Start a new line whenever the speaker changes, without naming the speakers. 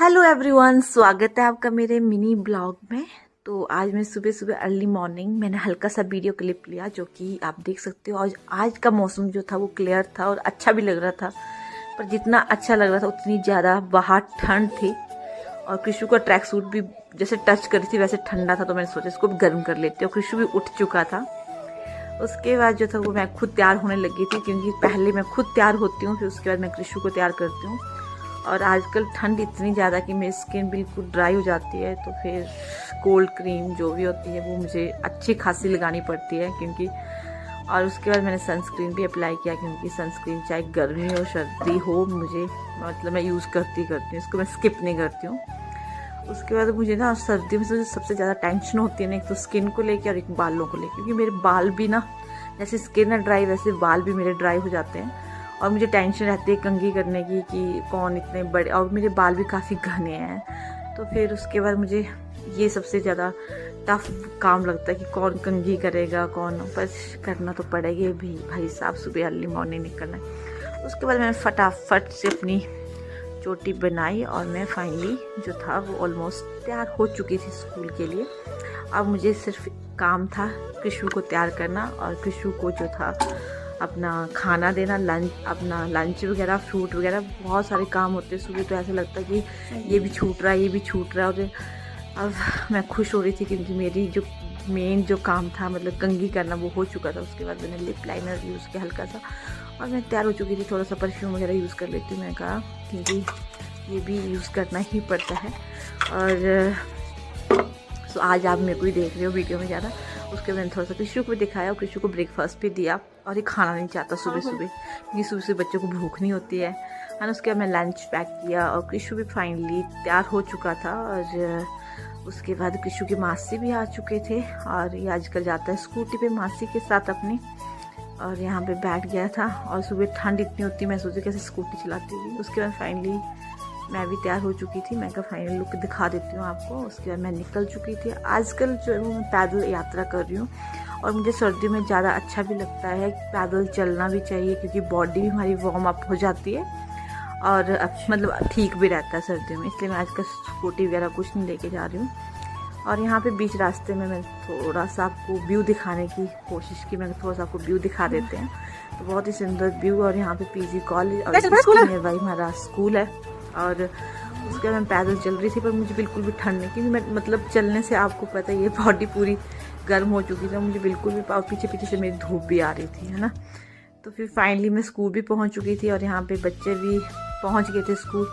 Hello everyone, स्वागत है आपका मेरे मिनी ब्लॉग में। तो आज मैं सुबह सुबह अर्ली मॉर्निंग मैंने हल्का सा वीडियो क्लिप लिया, जो कि आप देख सकते हो। आज का मौसम जो था वो क्लियर था और अच्छा भी लग रहा था, पर जितना अच्छा लग रहा था उतनी ज़्यादा बाहर ठंड थी। और कृषु का ट्रैक सूट भी जैसे टच करी थी वैसे ठंडा था, तो मैंने सोचा इसको भी गर्म कर लेते। और कृषु भी उठ चुका था। उसके बाद जो था वो मैं खुद तैयार होने लगी थी, क्योंकि पहले मैं खुद तैयार होती हूँ, फिर उसके बाद मैं कृषु को तैयार करती हूँ। और आजकल ठंड इतनी ज़्यादा कि मेरी स्किन बिल्कुल ड्राई हो जाती है, तो फिर कोल्ड क्रीम जो भी होती है वो मुझे अच्छी खासी लगानी पड़ती है, क्योंकि और उसके बाद मैंने सनस्क्रीन भी अप्लाई किया, क्योंकि सनस्क्रीन चाहे गर्मी हो सर्दी हो मुझे मैं यूज़ करती हूँ, इसको मैं स्किप नहीं करती हूँ। उसके बाद मुझे ना सर्दी में सबसे ज़्यादा टेंशन होती है ना, एक तो स्किन को लेके और एक बालों को लेके, क्योंकि मेरे बाल भी ना जैसे स्किन है ड्राई वैसे बाल भी मेरे ड्राई हो जाते हैं। और मुझे टेंशन रहती है कंघी करने की कि कौन इतने बड़े, और मेरे बाल भी काफ़ी घने हैं। तो फिर उसके बाद मुझे ये सबसे ज़्यादा टफ काम लगता है कि कौन कंघी करेगा कौन, बस करना तो पड़ेगा भी भाई साहब, सुबह अर्ली मॉर्निंग निकलना है। उसके बाद मैंने फटाफट से अपनी चोटी बनाई और मैं फाइनली जो था वो ऑलमोस्ट तैयार हो चुकी थी स्कूल के लिए। अब मुझे सिर्फ काम था कृषु को तैयार करना और कृषु को जो था अपना खाना देना, अपना लंच वगैरह, फ्रूट वगैरह, बहुत सारे काम होते हैं सुबह। तो ऐसा लगता है कि ये भी छूट रहा है ये भी छूट रहा है। और अब मैं खुश हो रही थी क्योंकि मेरी जो मेन जो काम था मतलब कंघी करना वो हो चुका था। उसके बाद मैंने लिप लाइनर यूज़ किया हल्का सा और मैं तैयार हो चुकी थी। थोड़ा सा परफ्यूम वगैरह यूज़ कर लेती हूँ, मैंने कहा क्योंकि ये भी यूज़ करना ही पड़ता है। और तो आज आप मेरे को ही देख रहे हो वीडियो में ज़्यादा। उसके बाद मैंने थोड़ा सा कृषु को भी दिखाया और कृषु को ब्रेकफास्ट भी दिया। और ये खाना नहीं चाहता सुबह सुबह, क्योंकि सुबह से बच्चों को भूख नहीं होती है ना। उसके बाद मैं लंच पैक किया और कृषु भी फाइनली तैयार हो चुका था। और उसके बाद कृषु की मासी भी आ चुके थे और ये आजकल जाता है स्कूटी पे मासी के साथ अपनी, और यहाँ पे बैठ गया था। और सुबह ठंड इतनी होती, मैं सोची कैसे स्कूटी चलाती थी। उसके बाद फाइनली मैं भी तैयार हो चुकी थी। मैं कहा फाइनल लुक दिखा देती हूँ आपको। उसके बाद मैं निकल चुकी थी। आजकल जो है वो मैं पैदल यात्रा कर रही हूँ और मुझे सर्दियों में ज़्यादा अच्छा भी लगता है, पैदल चलना भी चाहिए, क्योंकि बॉडी भी हमारी वार्म अप हो जाती है और मतलब ठीक भी रहता है सर्दियों में। इसलिए मैं आजकल स्कूटी वगैरह कुछ नहीं लेके जा रही हूँ। और यहाँ पे बीच रास्ते में मैं थोड़ा सा आपको व्यू दिखाने की कोशिश की। मैंने थोड़ा सा आपको व्यू दिखा देते हैं। तो बहुत ही सुंदर व्यू। और यहाँ पे पीजी कॉलेज और नियर बाई हमारा स्कूल है। और उसके बाद मैं पैदल चल रही थी, पर मुझे बिल्कुल भी ठंड नहीं, क्योंकि मैं मतलब चलने से आपको पता है ये बॉडी पूरी गर्म हो चुकी थी। मुझे बिल्कुल भी, और पीछे पीछे से मेरी धूप भी आ रही थी, है ना। तो फिर फाइनली मैं स्कूल भी पहुंच चुकी थी और यहाँ पे बच्चे भी पहुंच गए थे स्कूल।